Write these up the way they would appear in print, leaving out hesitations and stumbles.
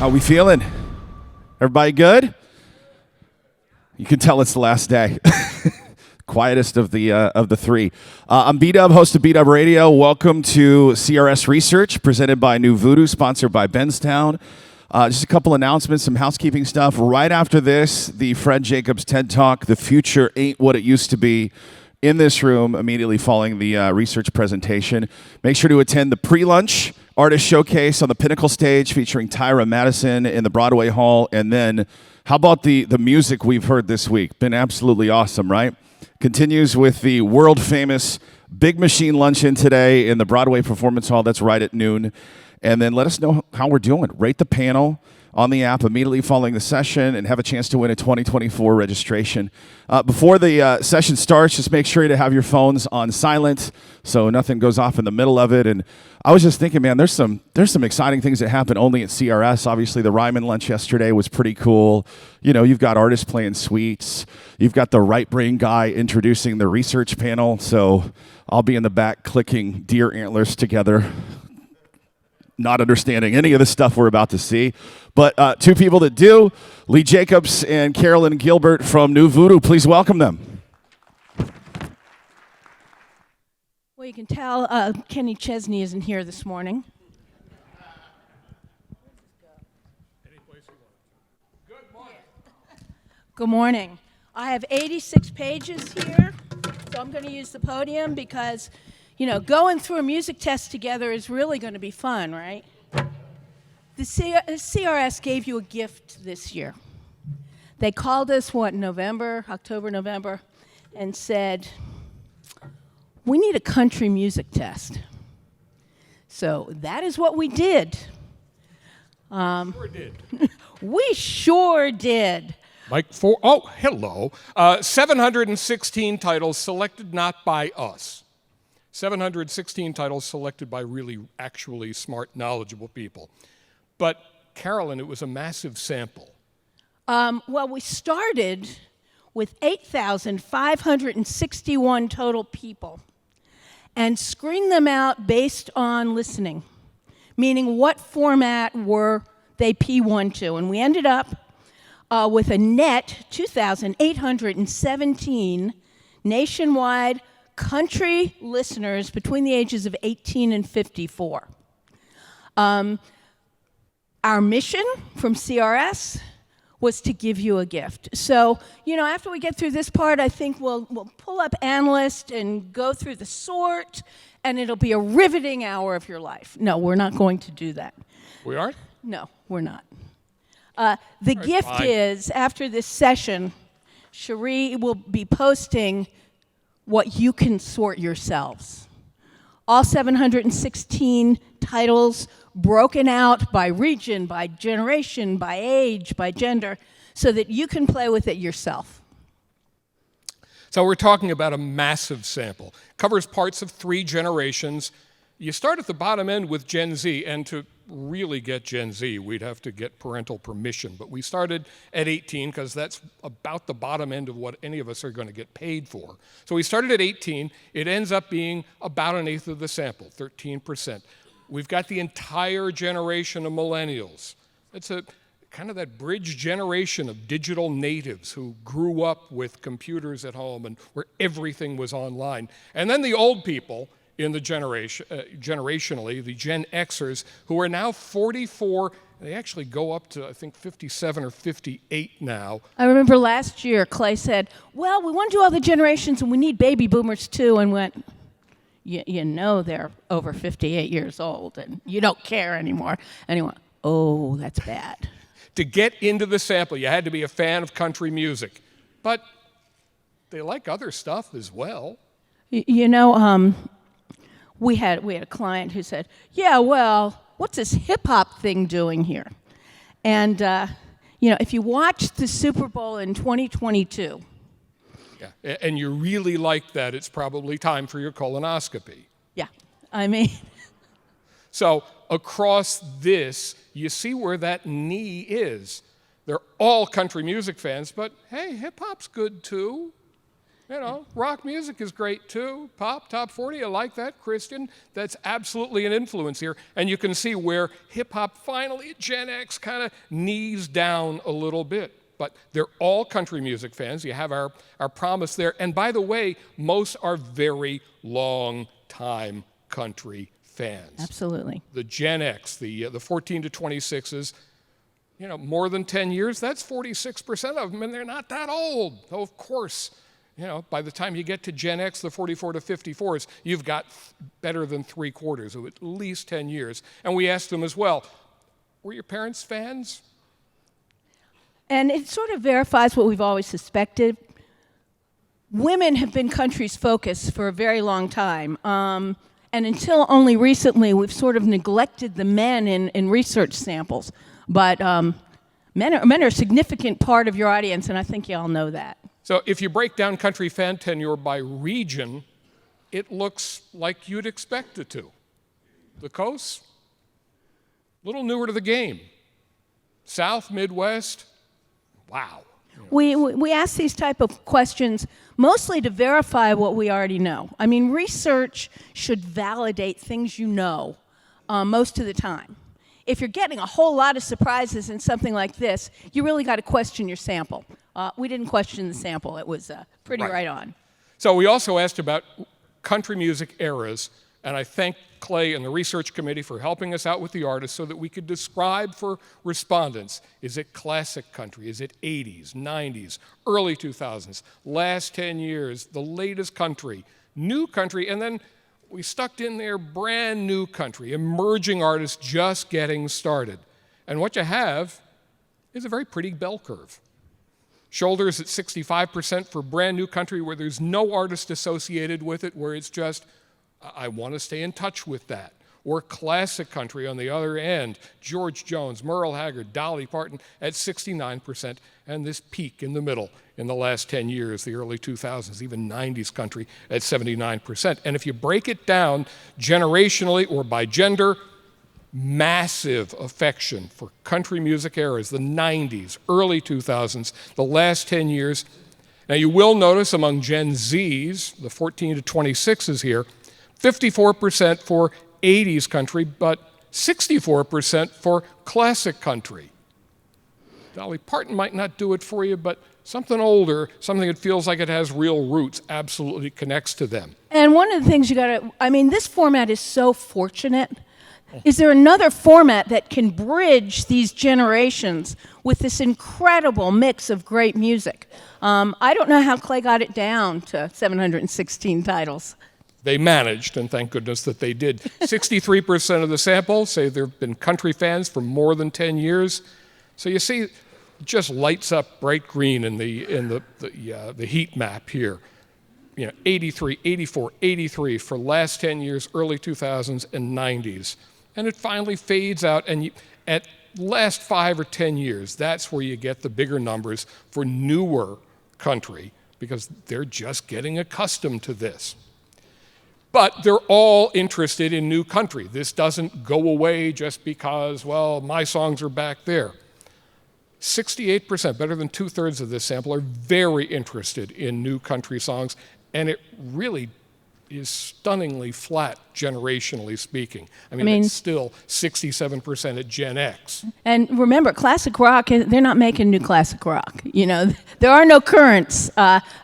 How we feeling? Everybody good? You can tell it's the last day. Quietest of the three. I'm B-Dub, host of B-Dub Radio. Welcome to CRS Research, presented by NuVoodoo, sponsored by Benstown. Just a couple announcements, some housekeeping stuff. Right after this, the Fred Jacobs TED Talk, The Future Ain't What It Used to Be, in this room, immediately following the research presentation. Make sure to attend the pre-lunch artist showcase on the Pinnacle stage featuring Tyra Madison in the Broadway Hall. And then, how about the music we've heard this week? Been absolutely awesome, right? Continues with the world-famous Big Machine Luncheon today in the Broadway Performance Hall. That's right at noon. And then let us know how we're doing. Rate the panel on the app immediately following the session and have a chance to win a 2024 registration. Before the session starts, just make sure to have your phones on silent so nothing goes off in the middle of it. And I was just thinking, man, there's some exciting things that happen only at CRS. Obviously, the Ryman lunch yesterday was pretty cool. You know, you've got artists playing suites. You've got the right brain guy introducing the research panel. So I'll be in the back clicking deer antlers together, not understanding any of the stuff we're about to see. But two people that do, Lee Jacobs and Carolyn Gilbert from NuVoodoo. Please welcome them. Well, you can tell Kenny Chesney isn't here this morning. Good morning. Good morning. I have 86 pages here, so I'm going to use the podium because, you know, going through a music test together is really going to be fun, right? The CRS gave you a gift this year. They called us, October, November, and said, we need a country music test. So that is what we did. Sure did. We sure did. Mike, hello. 716 titles selected not by us. 716 titles selected by really, actually smart, knowledgeable people. But, Carolyn, it was a massive sample. Well, we started with 8,561 total people and screened them out based on listening, meaning what format were they P1 to. And we ended up with a net 2,817 nationwide country listeners between the ages of 18 and 54. Our mission from CRS was to give you a gift. So, you know, after we get through this part, I think we'll pull up Analyst and go through the sort, and it'll be a riveting hour of your life. No, we're not going to do that. We aren't? No, we're not. The gift is, after this session, Cherie will be posting what you can sort yourselves. All 716 titles broken out by region, by generation, by age, by gender, so that you can play with it yourself. So we're talking about a massive sample. Covers parts of 3 generations. You start at the bottom end with Gen Z, and to really get Gen Z, we'd have to get parental permission. But we started at 18 because that's about the bottom end of what any of us are going to get paid for. So we started at 18. It ends up being about an eighth of the sample, 13%. We've got the entire generation of millennials. It's a kind of that bridge generation of digital natives who grew up with computers at home and where everything was online. And then the old people in the generationally, the Gen Xers, who are now 44. They actually go up to, I think, 57 or 58 now. I remember last year, Clay said, well, we want to do all the generations and we need baby boomers too, and went, you know they're over 58 years old and you don't care anymore. And he went, oh, that's bad. To get into the sample, you had to be a fan of country music. But they like other stuff as well. You know, we had a client who said, yeah, well, what's this hip-hop thing doing here? And, you know, if you watched the Super Bowl in 2022. Yeah, and you really like that, it's probably time for your colonoscopy. Yeah, I mean. So across this, you see where that knee is. They're all country music fans, but hey, hip-hop's good too. You know, rock music is great too. Pop, top 40, I like that. Christian, that's absolutely an influence here. And you can see where hip hop finally at Gen X kind of knees down a little bit. But they're all country music fans. You have our promise there. And by the way, most are very long time country fans. Absolutely. The Gen X, the 14 to 26s, you know, more than 10 years, that's 46% of them, and they're not that old. So of course, you know, by the time you get to Gen X, the 44 to 54s, you've got better than 3/4 of at least 10 years. And we asked them as well, were your parents fans? And it sort of verifies what we've always suspected. Women have been country's focus for a very long time. And until only recently, we've sort of neglected the men in research samples. But men are a significant part of your audience, and I think you all know that. So if you break down country fan tenure by region, it looks like you'd expect it to. The coast, a little newer to the game. South, Midwest, wow. We ask these type of questions mostly to verify what we already know. I mean, research should validate things you know most of the time. If you're getting a whole lot of surprises in something like this, you really got to question your sample. We didn't question the sample. It was pretty right on. So we also asked about country music eras, and I thank Clay and the research committee for helping us out with the artists so that we could describe for respondents, is it classic country, is it 80s, 90s, early 2000s, last 10 years, the latest country, new country, and then we stuck in there brand new country, emerging artists just getting started. And what you have is a very pretty bell curve. Shoulders at 65% for brand new country where there's no artist associated with it, where it's just, I want to stay in touch with that. Or classic country on the other end, George Jones, Merle Haggard, Dolly Parton at 69%, and this peak in the middle in the last 10 years, the early 2000s, even 90s country at 79%. And if you break it down generationally or by gender, massive affection for country music eras, the 90s, early 2000s, the last 10 years. Now you will notice among Gen Zs, the 14 to 26s here, 54% for 80s country, but 64% for classic country. Dolly Parton might not do it for you, but something older, something that feels like it has real roots, absolutely connects to them. And one of the things this format is so fortunate. Is there another format that can bridge these generations with this incredible mix of great music? I don't know how Clay got it down to 716 titles. They managed, and thank goodness that they did. 63% of the sample say they've been country fans for more than 10 years. So you see, it just lights up bright green in the heat map here. You know, 83, 84, 83 for last 10 years, early 2000s and 90s. And it finally fades out, and at last 5 or 10 years, that's where you get the bigger numbers for newer country, because they're just getting accustomed to this. But they're all interested in new country. This doesn't go away just because, well, my songs are back there. 68%, better than 2/3 of this sample, are very interested in new country songs, and it really is stunningly flat, generationally speaking. I mean it's still 67% at Gen X. And remember, classic rock, they're not making new classic rock. You know, there are no currents.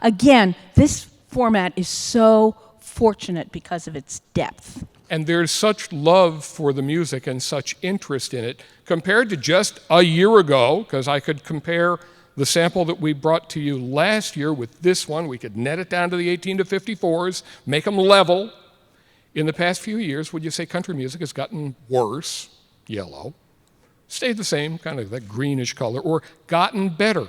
Again, this format is so fortunate because of its depth. And there's such love for the music and such interest in it compared to just a year ago, because I could compare the sample that we brought to you last year with this one. We could net it down to the 18 to 54s, make them level. In the past few years, would you say country music has gotten worse, yellow, stayed the same, kind of that greenish color, or gotten better?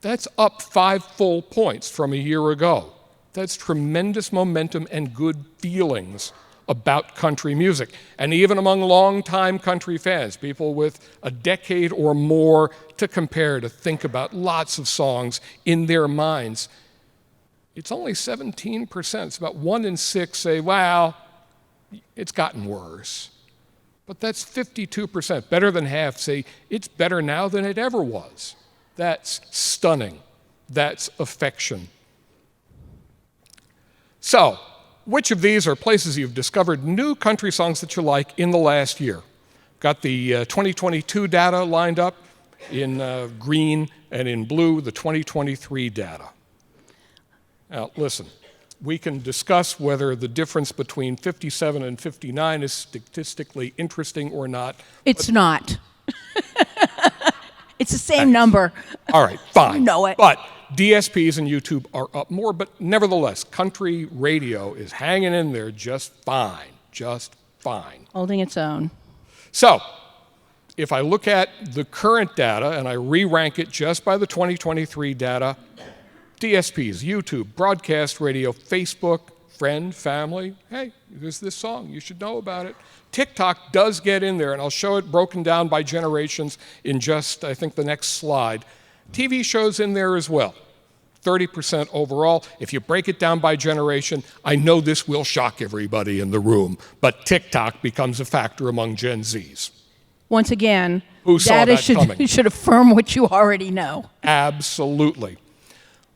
That's up 5 full points from a year ago. That's tremendous momentum and good feelings about country music. And even among longtime country fans, people with a decade or more to compare, to think about lots of songs in their minds, it's only 17%. It's about 1 in 6 say, well, it's gotten worse. But that's 52%. Better than half say it's better now than it ever was. That's stunning. That's affection. So, which of these are places you've discovered new country songs that you like in the last year? Got the 2022 data lined up in green, and in blue, the 2023 data. Now, listen, we can discuss whether the difference between 57 and 59 is statistically interesting or not. It's not. It's the same number. All right, fine. You know it. But DSPs and YouTube are up more, but nevertheless, country radio is hanging in there just fine, just fine. Holding its own. So, if I look at the current data and I re-rank it just by the 2023 data, DSPs, YouTube, broadcast radio, Facebook, friend, family, hey, there's this song, you should know about it. TikTok does get in there, and I'll show it broken down by generations in just, I think, the next slide. TV shows in there as well, 30% overall. If you break it down by generation, I know this will shock everybody in the room, but TikTok becomes a factor among Gen Zs. Once again, Who saw data that coming? should affirm what you already know. Absolutely.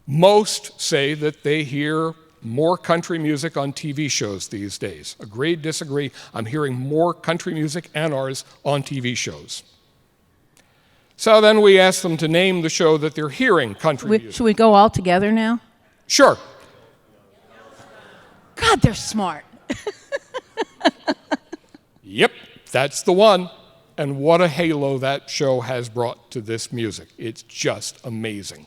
Most say that they hear more country music on TV shows these days. Agree, disagree? I'm hearing more country music and ours on TV shows. So then we ask them to name the show that they're hearing country music. Should we go all together now? Sure. God, they're smart. Yep, that's the one. And what a halo that show has brought to this music. It's just amazing.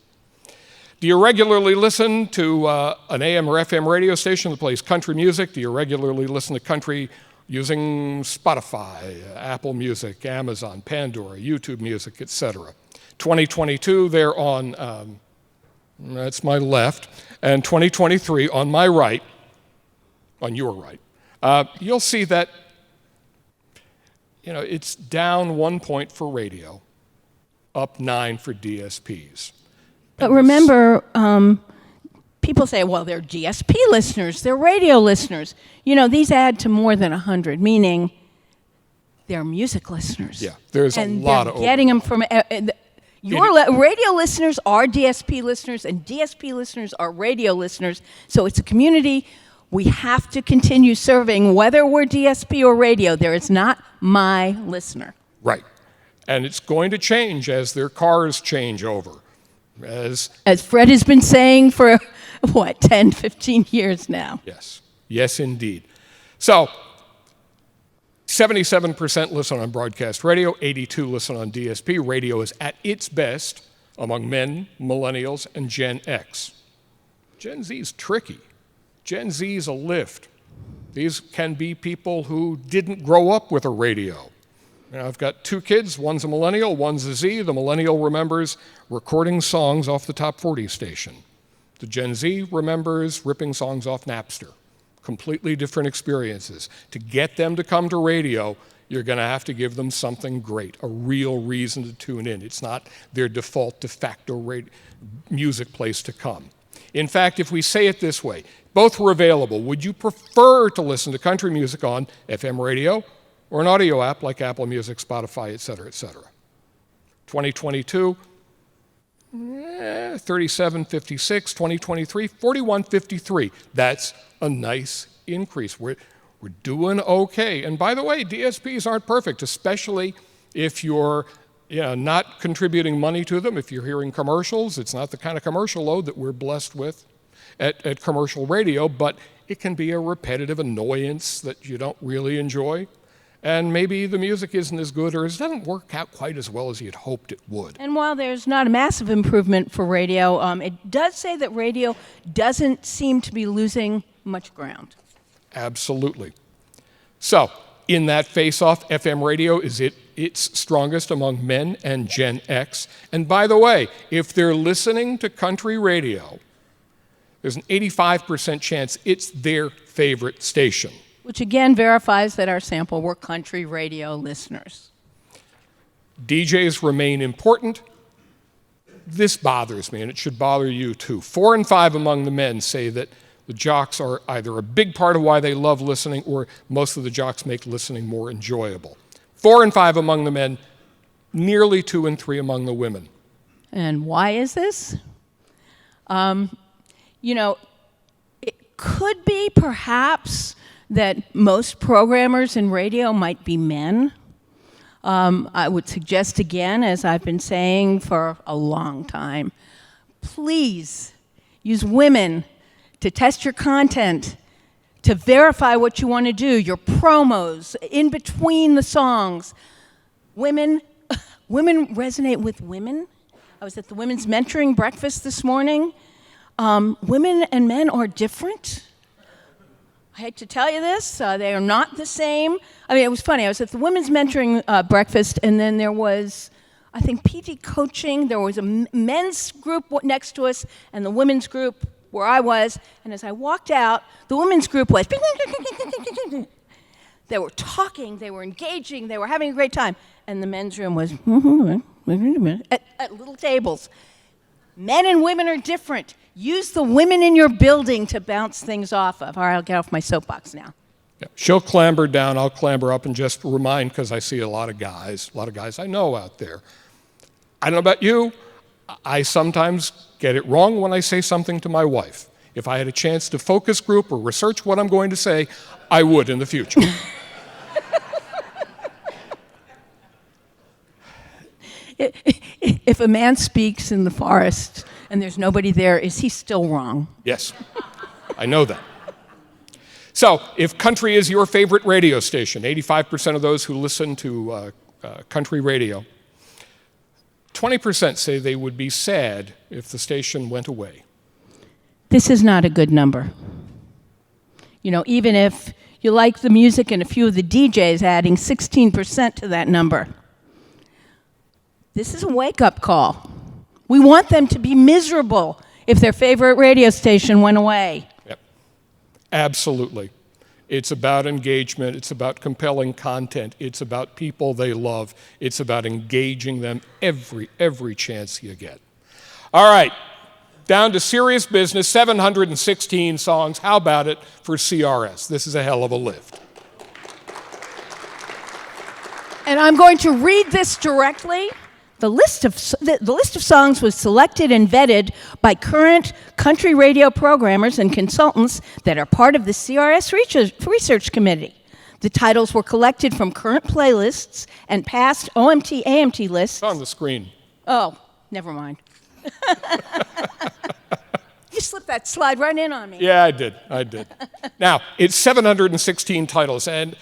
Do you regularly listen to an AM or FM radio station that plays country music? Do you regularly listen to country using Spotify, Apple Music, Amazon, Pandora, YouTube Music, etc.? 2022, they're on, that's my left, and 2023 on my right, on your right. You'll see that, you know, it's down 1 point for radio, up 9 for DSPs. But remember, people say, well, they're DSP listeners, they're radio listeners. You know, these add to more than 100, meaning they're music listeners. Yeah, there's a lot of getting them from radio listeners are DSP listeners, and DSP listeners are radio listeners. So it's a community we have to continue serving, whether we're DSP or radio. There is not my listener. Right. And it's going to change as their cars change over. As Fred has been saying for, 10, 15 years now. Yes. Yes, indeed. So, 77% listen on broadcast radio, 82% listen on DSP. Radio is at its best among men, millennials, and Gen X. Gen Z is tricky. Gen Z is a lift. These can be people who didn't grow up with a radio. You know, I've got 2 kids, one's a millennial, one's a Z. The millennial remembers recording songs off the top 40 station. The Gen Z remembers ripping songs off Napster. Completely different experiences. To get them to come to radio, you're going to have to give them something great, a real reason to tune in. It's not their default de facto music place to come. In fact, if we say it this way, both were available. Would you prefer to listen to country music on FM radio or an audio app like Apple Music, Spotify, et cetera, et cetera? 2022, 37.56, 2023, 41.53. That's a nice increase. We're doing okay. And by the way, DSPs aren't perfect, especially if you're not contributing money to them. If you're hearing commercials, it's not the kind of commercial load that we're blessed with at commercial radio, but it can be a repetitive annoyance that you don't really enjoy. And maybe the music isn't as good, or it doesn't work out quite as well as you'd hoped it would. And while there's not a massive improvement for radio, it does say that radio doesn't seem to be losing much ground. Absolutely. So, in that face-off, FM radio is its strongest among men and Gen X. And by the way, if they're listening to country radio, there's an 85% chance it's their favorite station. Which again verifies that our sample were country radio listeners. DJs remain important. This bothers me, and it should bother you too. 4 in 5 among the men say that the jocks are either a big part of why they love listening, or most of the jocks make listening more enjoyable. 4 in 5 among the men, nearly 2 in 3 among the women. And why is this? could be perhaps that most programmers in radio might be men. I would suggest again, as I've been saying for a long time, please use women to test your content, to verify what you want to do, your promos, in between the songs. Women resonate with women. I was at the women's mentoring breakfast this morning. Women and men are different. I hate to tell you this, they are not the same. I mean, it was funny. I was at the women's mentoring breakfast, and then there was, I think, PT coaching. There was a men's group next to us, and the women's group where I was. And as I walked out, the women's group was, they were talking, they were engaging, they were having a great time. And the men's room was at little tables. Men and women are different. Use the women in your building to bounce things off of. All right, I'll get off my soapbox now. Yeah. She'll clamber down, I'll clamber up, and just remind, because I see a lot of guys I know out there. I don't know about you, I sometimes get it wrong when I say something to my wife. If I had a chance to focus group or research what I'm going to say, I would in the future. If a man speaks in the forest and there's nobody there, is he still wrong? Yes, I know that. So, if country is your favorite radio station, 85% of those who listen to country radio, 20% say they would be sad if the station went away. This is not a good number. You know, even if you like the music and a few of the DJs adding 16% to that number, this is a wake-up call. We want them to be miserable if their favorite radio station went away. Yep. Absolutely. It's about engagement. It's about compelling content. It's about people they love. It's about engaging them every chance you get. All right, down to serious business, 716 songs. How about it for CRS? This is a hell of a lift. And I'm going to read this directly. The list of songs was selected and vetted by current country radio programmers and consultants that are part of the CRS Research Committee. The titles were collected from current playlists and past OMT, AMT lists. It's on the screen. Oh, never mind. You slipped that slide right in on me. Yeah, I did. Now, it's 716 titles, and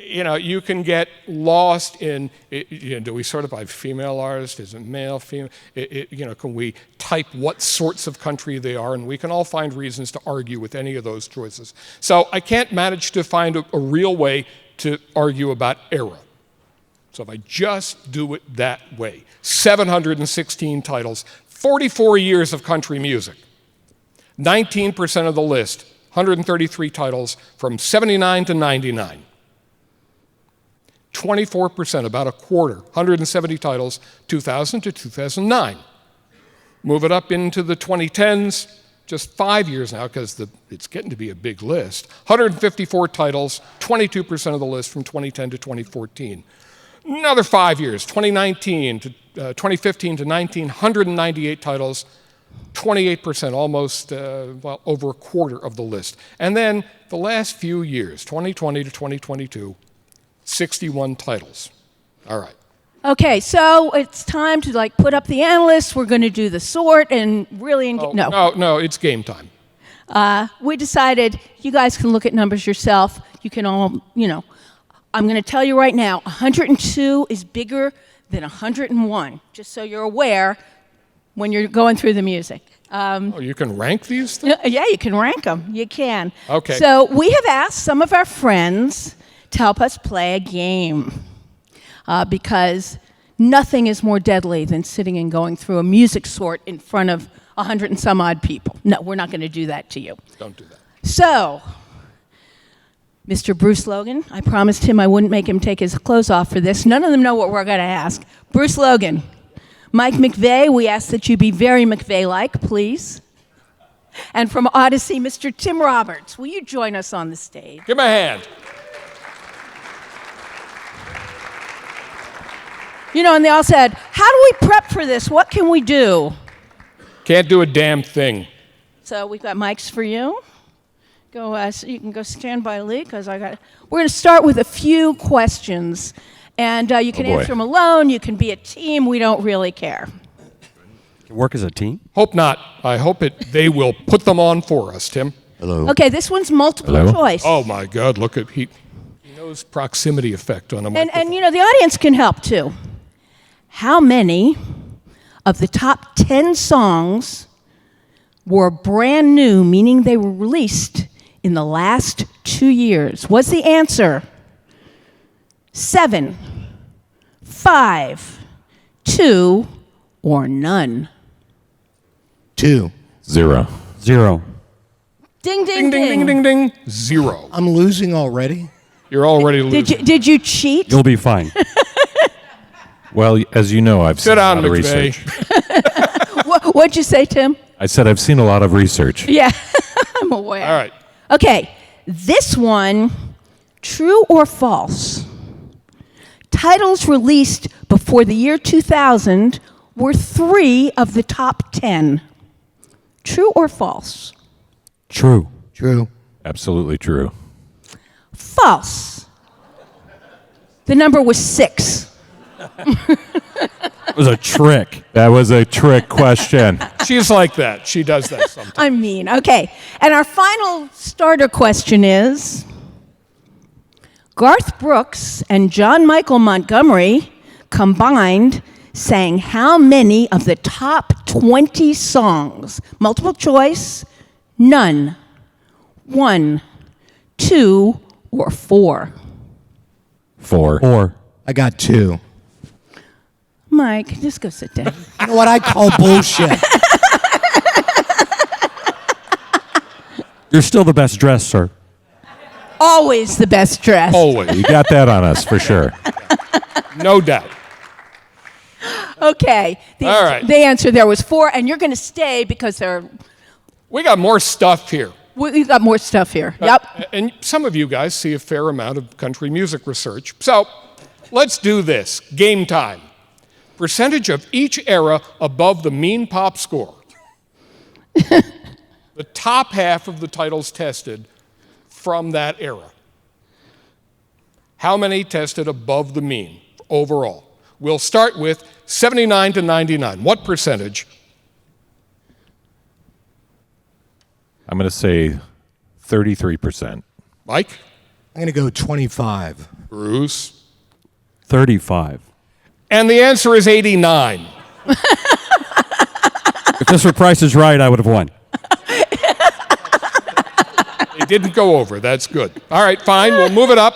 you know, you can get lost in, do we sort of by female artist? Is it male, female? Can we type what sorts of country they are? And we can all find reasons to argue with any of those choices. So I can't manage to find a real way to argue about era. So if I just do it that way, 716 titles, 44 years of country music, 19% of the list, 133 titles from 79 to 99. 24%, about a quarter, 170 titles, 2000 to 2009. Move it up into the 2010s, just 5 years now, because it's getting to be a big list. 154 titles, 22% of the list from 2010 to 2014. Another 5 years, 2019 to 2015 to 19, 198 titles, 28%, almost over a quarter of the list. And then the last few years, 2020 to 2022, 61 titles. All right. Okay, so it's time to put up the analysts. We're going to do the sort and really No, it's game time. We decided you guys can look at numbers yourself. You can all, I'm going to tell you right now, 102 is bigger than 101, just so you're aware when you're going through the music. You can rank these things? Yeah, you can rank them. You can. Okay. So we have asked some of our friends to help us play a game because nothing is more deadly than sitting and going through a music sort in front of 100 and some odd people. No, we're not going to do that to you. Don't do that. So, Mr. Bruce Logan, I promised him I wouldn't make him take his clothes off for this. None of them know what we're going to ask. Bruce Logan, Mike McVeigh, we ask that you be very McVeigh-like, please. And from Odyssey, Mr. Tim Roberts, will you join us on the stage? Give him a hand. And they all said, how do we prep for this? What can we do? Can't do a damn thing. So we've got mics for you. go. So you can go stand by Lee because I got. We're going to start with a few questions, and you can answer them alone. You can be a team. We don't really care. Can work as a team? Hope not. I hope they will put them on for us, Tim. Hello. Okay, this one's multiple choice. Oh my God! Look at he knows proximity effect on a microphone. And the audience can help too. How many of the top 10 songs were brand new, meaning they were released in the last 2 years? Was the answer 7, 5, 2, or none? 2. 0. 0. Ding, ding, Ding, ding, ding, ding, ding. 0. I'm losing already. You're already losing. Did you cheat? You'll be fine. Well, as you know, I've Sit seen a down, lot of McVeigh. research. What'd you say, Tim? I said I've seen a lot of research. Yeah, I'm aware. All right. Okay, this one, true or false? Titles released before the year 2000 were 3 of the top 10. True or false? True. True. Absolutely true. False. The number was 6. It was a trick. That was a trick question. She's like that. She does that sometimes. I mean, okay. And our final starter question is, Garth Brooks and John Michael Montgomery combined sang how many of the top 20 songs? Multiple choice, none. 1, 2, or 4. 4. Or I got 2. Mike, just go sit down. You know what I call bullshit? you're still the best dressed, sir. Always the best dressed. Always. You got that on us for sure. No doubt. Okay. All right. The answer there was 4, and you're going to stay because We got more stuff here. we've got more stuff here. Yep. And some of you guys see a fair amount of country music research. So let's do this. Game time. Percentage of each era above the mean pop score. The top half of the titles tested from that era. How many tested above the mean overall? We'll start with 79 to 99. What percentage? I'm going to say 33%. Mike? I'm going to go 25. Bruce? 35. And the answer is 89. If this were Price is Right, I would have won. They didn't go over. That's good. All right, fine. We'll move it up.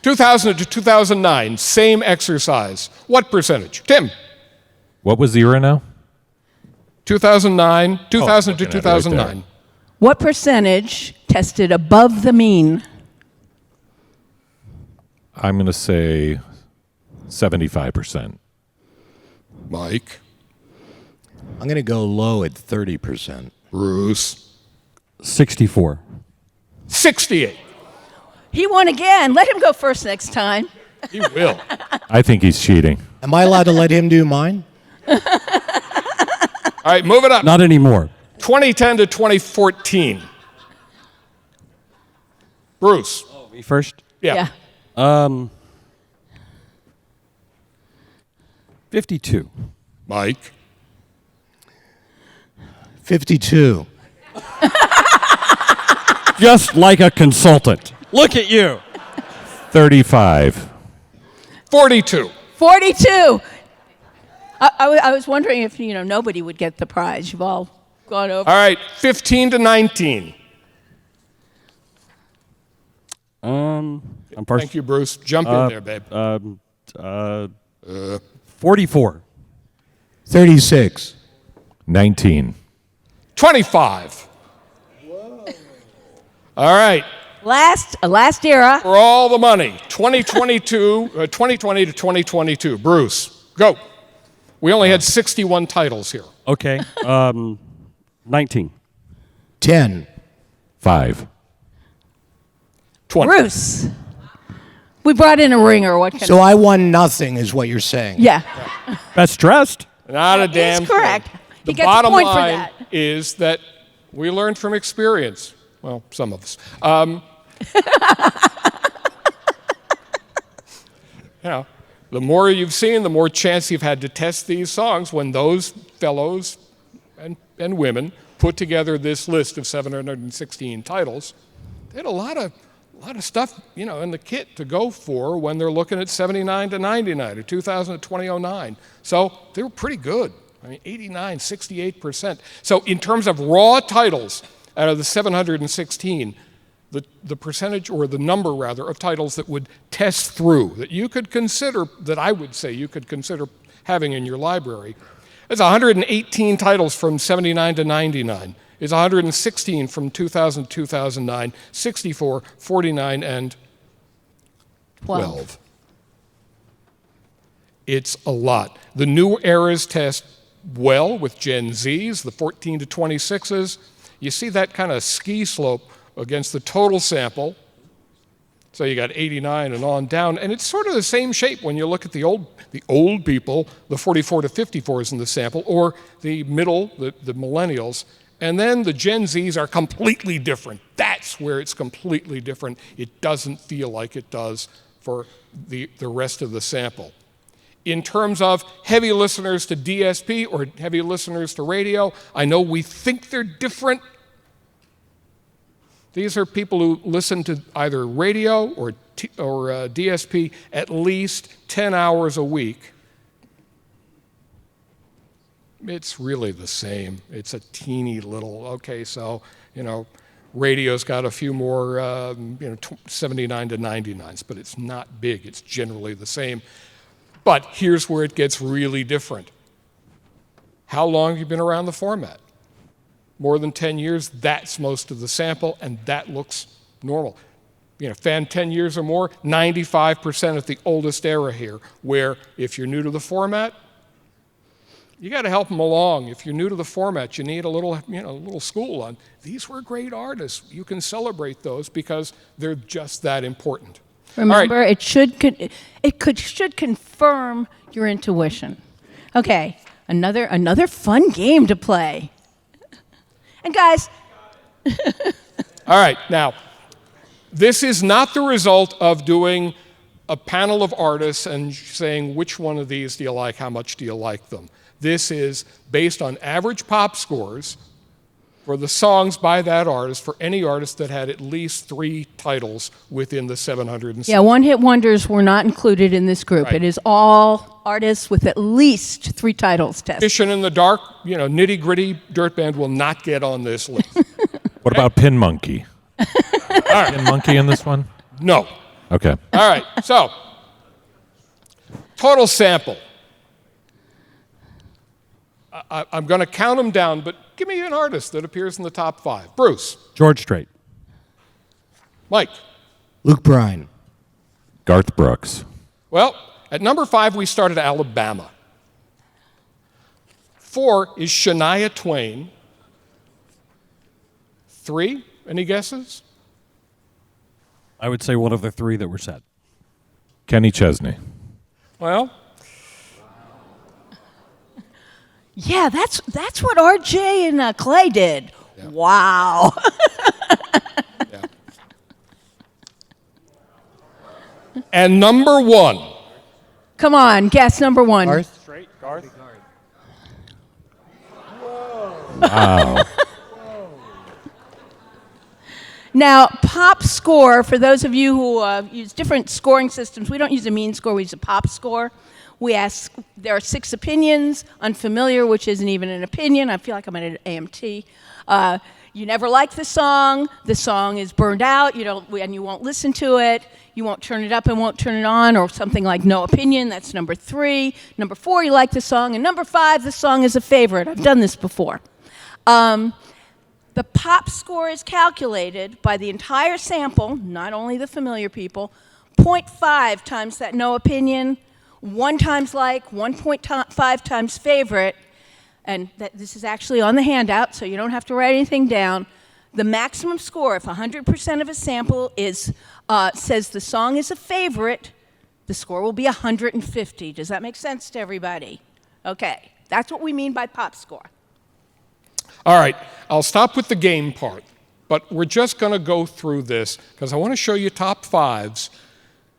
2000 to 2009, same exercise. What percentage? Tim? What was the era now? 2000 to looking at it right 2009. What percentage tested above the mean? I'm going to say 75%. Mike? I'm going to go low at 30%. Bruce? 64. 68. He won again. Let him go first next time. He will. I think he's cheating. Am I allowed to let him do mine? All right, move it up. Not anymore. 2010 to 2014. Bruce? Me first? Yeah. 52. Mike? 52. Just like a consultant. Look at you. 35. 42. 42. I was wondering if, nobody would get the prize. You've all gone over. All right, 15 to 19. I'm Thank you, Bruce. Jump in there, babe. 44. 36. 19. 25. All right. Last era. For all the money, 2020 to 2022. Bruce, go. We only had 61 titles here. Okay. 19. 10. 5. 20. Bruce. We brought in a ringer. What can So I won nothing, is what you're saying. Yeah. Best dressed. Not a damn He's correct. thing. He The gets a bottom point for line that. is that we learned from experience. Well, some of us. You know, the more you've seen, the more chance you've had to test these songs. When those fellows and women put together this list of 716 titles, they had a lot of stuff, you know, in the kit to go for when they're looking at 79 to 99 or 2000 to 2009. So they were pretty good. I mean, 89, 68%. So in terms of raw titles out of the 716, the percentage, or the number rather, of titles that would test through, that you could consider, that I would say you could consider having in your library, is 118 titles from 79 to 99. Is 116 from 2000 to 2009, 64, 49, and 12. It's a lot. The new eras test well with Gen Zs, the 14 to 26s. You see that kind of ski slope against the total sample. So you got 89 and on down, and it's sort of the same shape when you look at the old people, the 44 to 54s in the sample, or the middle, the millennials. And then the Gen Zs are completely different. That's where it's completely different. It doesn't feel like it does for the rest of the sample. In terms of heavy listeners to DSP or heavy listeners to radio, I know we think they're different. These are people who listen to either radio or DSP at least 10 hours a week. It's really the same. It's a teeny little, okay, so, you know, radio's got a few more, 79 to 99s, but it's not big. It's generally the same. But here's where it gets really different. How long have you been around the format? More than 10 years, that's most of the sample, and that looks normal. You know, fan 10 years or more, 95% at the oldest era here, where if you're new to the format, you got to help them along. If you're new to the format, you need a little school on. These were great artists. You can celebrate those because they're just that important. Remember, it should confirm your intuition. Okay, another fun game to play. And guys, all right, now, this is not the result of doing a panel of artists and saying which one of these do you like, how much do you like them. This is based on average pop scores for the songs by that artist, for any artist that had at least 3 titles within the 700. Yeah, one-hit wonders were not included in this group. Right. It is all artists with at least 3 titles tested. Fishing in the dark, nitty-gritty dirt band will not get on this list. What about Pin Monkey? Pin Monkey in this one? No. Okay. All right, so total sample. I'm going to count them down, but give me an artist that appears in the top 5. Bruce. George Strait. Mike. Luke Bryan. Garth Brooks. Well, at number 5, we started Alabama. 4 is Shania Twain. 3, any guesses? I would say one of the 3 that were said. Kenny Chesney. Well, Yeah, that's what RJ and Clay did. Yeah. Wow. yeah. And number 1. Come on, guess number 1. Garth. Strait, Garth. Wow. Now, pop score, for those of you who use different scoring systems, we don't use a mean score, we use a pop score. We ask, there are 6 opinions, unfamiliar, which isn't even an opinion. I feel like I'm at an AMT. You never liked the song is burned out, and you won't listen to it, you won't turn it up and won't turn it on, or something like no opinion, that's number 3. Number 4, you like the song, and number 5, the song is a favorite. I've done this before. The pop score is calculated by the entire sample, not only the familiar people, 0.5 times that no opinion, 1 times like, 1.5 times favorite, and this is actually on the handout, so you don't have to write anything down. The maximum score, if 100% of a sample says the song is a favorite, the score will be 150. Does that make sense to everybody? Okay, that's what we mean by pop score. All right, I'll stop with the game part. But we're just going to go through this because I want to show you top fives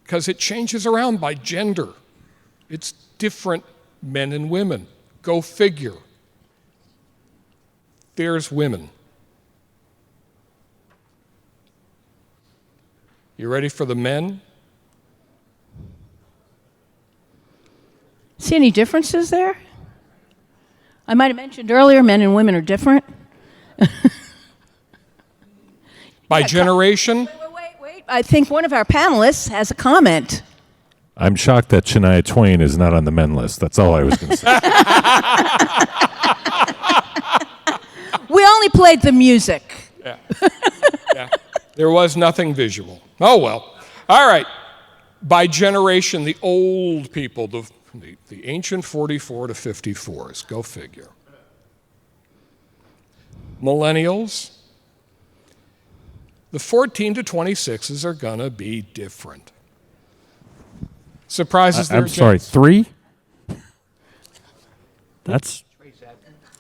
because it changes around by gender. It's different men and women. Go figure. There's women. You ready for the men? See any differences there? I might have mentioned earlier, men and women are different. By generation? Wait. I think one of our panelists has a comment. I'm shocked that Shania Twain is not on the men list. That's all I was going to say. We only played the music. Yeah. Yeah. There was nothing visual. Oh, well. All right. By generation, the old people, the ancient 44 to 54s. Go figure. Millennials. The 14 to 26s are going to be different. Surprises there, I'm sorry, gents? 3? That's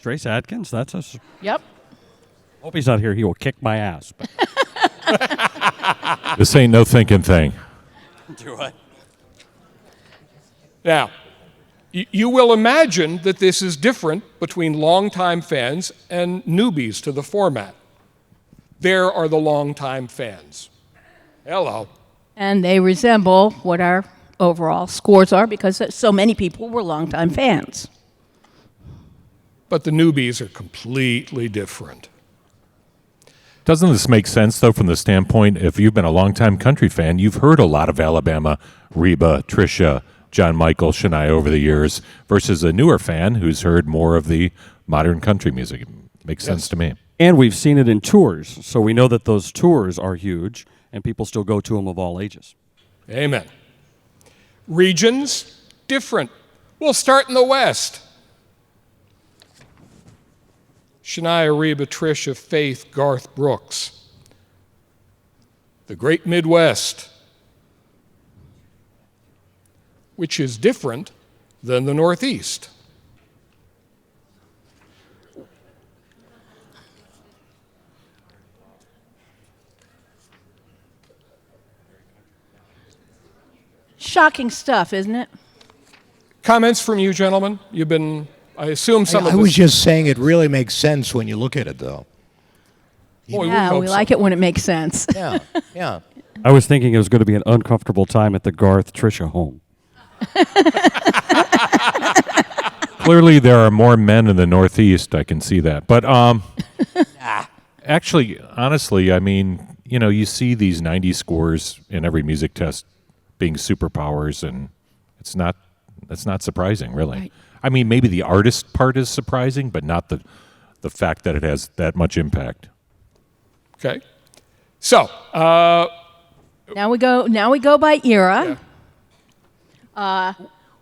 Trace Adkins. That's us. Yep. Hope he's not here. He will kick my ass. But This ain't no thinking thing. do I? Now, you will imagine that this is different between longtime fans and newbies to the format. There are the longtime fans. Hello. And they resemble what our overall scores are because so many people were longtime fans. But the newbies are completely different. Doesn't this make sense, though, from the standpoint, if you've been a longtime country fan, you've heard a lot of Alabama, Reba, Trisha, John Michael, Shania over the years, versus a newer fan who's heard more of the modern country music. It makes sense to me. And we've seen it in tours, so we know that those tours are huge, and people still go to them of all ages. Amen. Regions, different. We'll start in the West. Shania, Reba, Trisha, Faith, Garth Brooks. The Great Midwest, which is different than the Northeast. Shocking stuff, isn't it? Comments from you, gentlemen? You've been, I assume some of I this. was just saying it really makes sense when you look at it, though. Boy, Yeah, hope we so. like it when it makes sense. Yeah, yeah. I was thinking it was going to be an uncomfortable time at the Garth Trisha home. Clearly, there are more men in the Northeast. I can see that. But actually, honestly, I mean, you know, you see these 90 scores in every music test being superpowers, and it's not surprising, really. Right. I mean, maybe the artist part is surprising, but not the fact that it has that much impact. Okay. So, Now we go by era.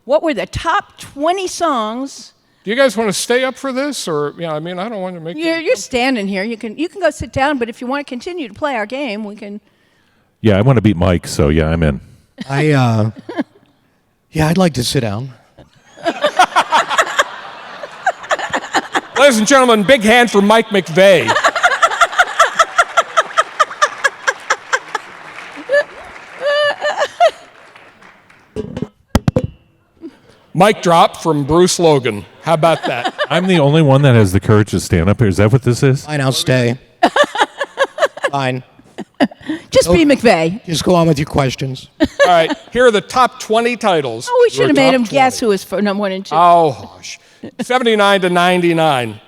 What were the top 20 songs? do you guys want to stay up for this? Or, I mean, I don't want to make You're standing here. You can go sit down, but if you want to continue to play our game, we can. Yeah, I want to beat Mike, so yeah, I'm in. Yeah, I'd like to sit down. Ladies and gentlemen, big hand for Mike McVeigh. Mic drop from Bruce Logan. How about that? I'm the only one that has the courage to stand up here. Is that what this is? Fine, I'll stay. Fine. Just be McVeigh. Just go on with your questions. All right, here are the top 20 titles. Oh, we should have Your made top him guess 20. who was for number 1 and 2. Oh, hush. 79 to 99.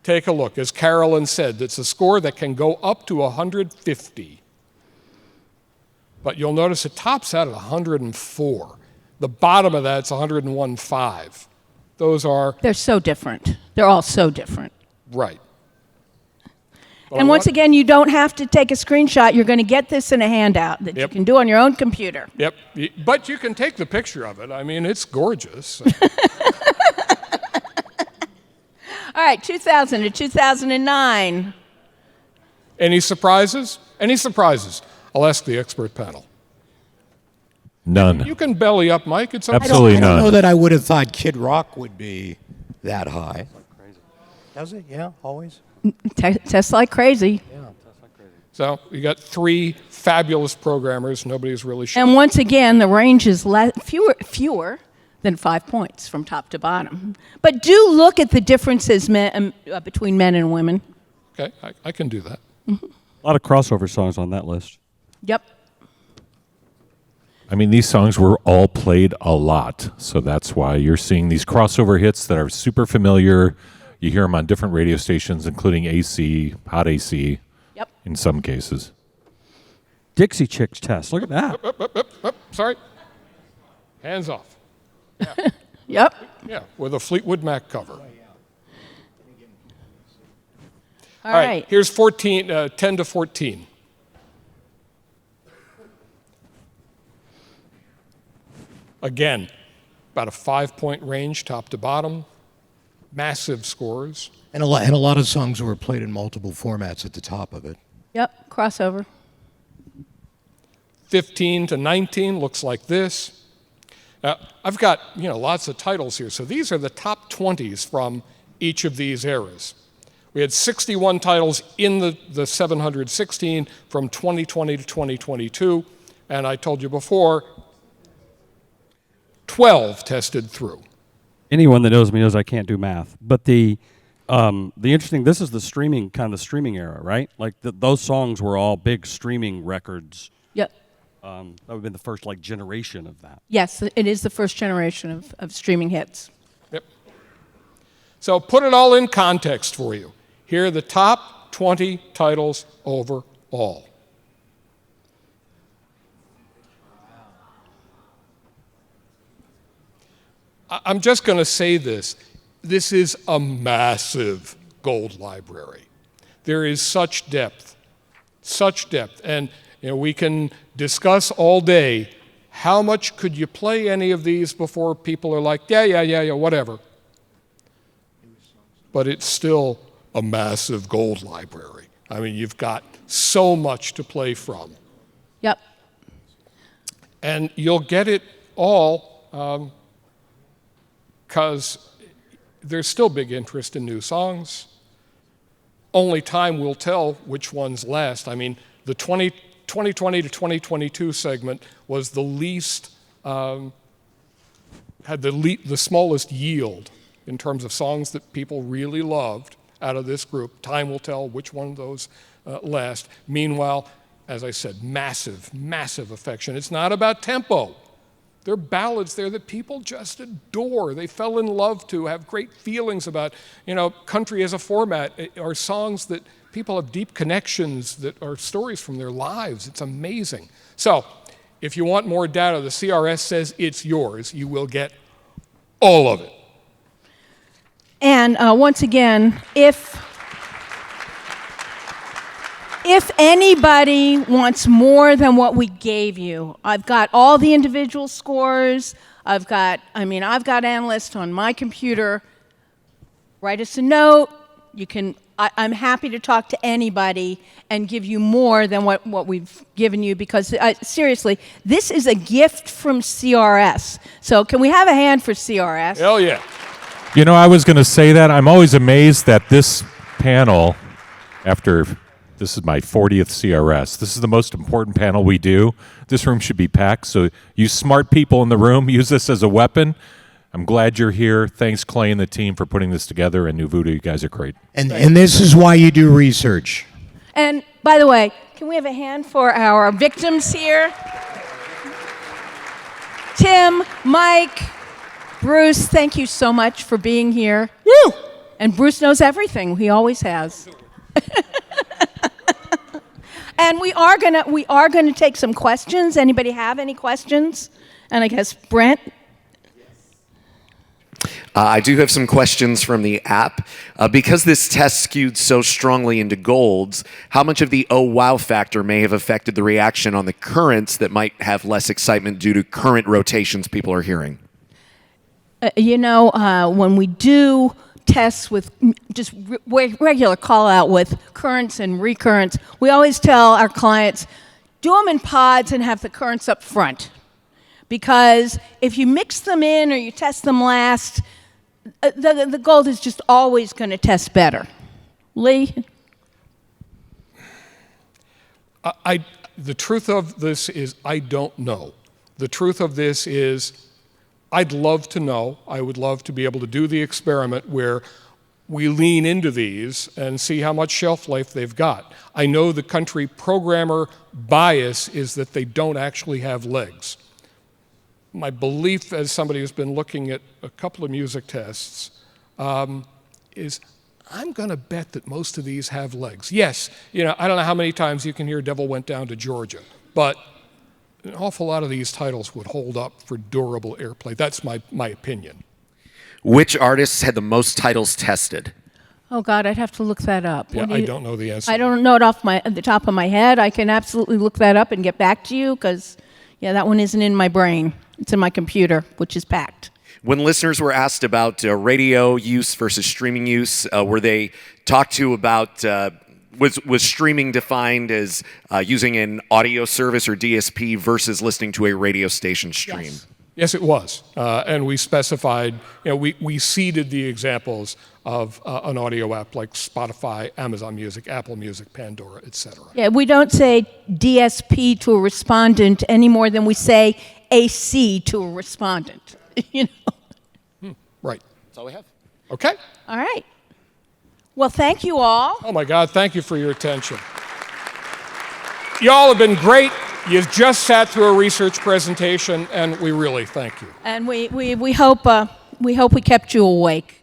Take a look. As Carolyn said, it's a score that can go up to 150. But you'll notice it tops out at 104. The bottom of that's 101.5. Those are They're so different. They're all so different. right. But And I once want- again, you don't have to take a screenshot. You're going to get this in a handout that you Yep. can do on your own computer. Yep. But you can take the picture of it. I mean, it's gorgeous. All right, 2000 to 2009. Any surprises? Any surprises? I'll ask the expert panel. None. You can belly up, Mike. It's up to you. Absolutely I don't know none. that I would have thought Kid Rock would be that high. Does it? Yeah, always? Test like crazy. Yeah. So you got 3 fabulous programmers. Nobody's really sure. And once again, the range is fewer than 5 points from top to bottom. But do look at the differences between men and women. Okay, I can do that. A lot of crossover songs on that list. Yep. I mean, these songs were all played a lot, so that's why you're seeing these crossover hits that are super familiar. You hear them on different radio stations, including AC, Hot AC, Yep. in some cases. Dixie Chicks test. Look at that. Sorry. Hands off. Yep. Yeah, with a Fleetwood Mac cover. All right. Here's 10 to 14. Again, about a 5-point range, top to bottom. Massive scores. And a lot of songs were played in multiple formats at the top of it. Yep. Crossover. 15 to 19 looks like this. Now, I've got lots of titles here, so these are the top 20s from each of these eras. We had 61 titles in the 716 from 2020 to 2022, and I told you before, 12 tested through. Anyone that knows me knows I can't do math. But the interesting, this is the streaming era, right? Like those songs were all big streaming records. Yep. That would have been the first generation of that. Yes, it is the first generation of streaming hits. Yep. So put it all in context for you. Here are the top 20 titles overall. I'm just going to say this. This is a massive gold library. There is such depth. And we can discuss all day how much could you play any of these before people are like, yeah, whatever. But it's still a massive gold library. I mean, you've got so much to play from. Yep. And you'll get it all because there's still big interest in new songs. Only time will tell which ones last. I mean, the 2020 to 2022 segment was the least, had the smallest yield in terms of songs that people really loved out of this group. Time will tell which one of those last. Meanwhile, as I said, massive affection. It's not about tempo. There are ballads there that people just adore. They fell in love to, have great feelings about. Country as a format are songs that people have deep connections, that are stories from their lives. It's amazing. So, if you want more data, the CRS says it's yours. You will get all of it. And once again, if anybody wants more than what we gave you, I've got all the individual scores. I've got analysts on my computer. Write us a note. I'm happy to talk to anybody and give you more than what we've given you, because seriously, this is a gift from CRS. So can we have a hand for CRS? Hell yeah. I was going to say that. I'm always amazed that this panel, this is my 40th CRS. This is the most important panel we do. This room should be packed, so you smart people in the room, use this as a weapon. I'm glad you're here. Thanks, Clay and the team, for putting this together, and NuVoodoo, you guys are great. And this is why you do research. And by the way, can we have a hand for our victims here? Tim, Mike, Bruce, thank you so much for being here. Woo! And Bruce knows everything. He always has. And we are gonna take some questions. Anybody have any questions? And I guess Brent. I do have some questions from the app. Because this test skewed so strongly into golds, how much of the oh wow factor may have affected the reaction on the currents that might have less excitement due to current rotations people are hearing? When we do tests with just regular call out with currents and recurrents, we always tell our clients, do them in pods and have the currents up front. Because if you mix them in or you test them last, the gold is just always going to test better. Lee? The truth of this is I don't know. The truth of this is I'd love to know. I would love to be able to do the experiment where we lean into these and see how much shelf life they've got. I know the country programmer bias is that they don't actually have legs. My belief, as somebody who's been looking at a couple of music tests, is I'm going to bet that most of these have legs. Yes, I don't know how many times you can hear Devil Went Down to Georgia, but an awful lot of these titles would hold up for durable airplay. That's my opinion. Which artists had the most titles tested? Oh, God, I'd have to look that up. Yeah, I don't know the answer. I don't know it off the top of my head. I can absolutely look that up and get back to you because, that one isn't in my brain. It's in my computer, which is packed. When listeners were asked about radio use versus streaming use, were they talked to about, was streaming defined as using an audio service or DSP versus listening to a radio station stream? Yes, it was. And we specified, we seeded the examples of an audio app like Spotify, Amazon Music, Apple Music, Pandora, etc. Yeah, we don't say DSP to a respondent any more than we say AC to a respondent. Right. That's all we have. Okay. All right. Well, thank you all. Oh, my God. Thank you for your attention. Y'all have been great. You've just sat through a research presentation, and we really thank you. And we hope we kept you awake.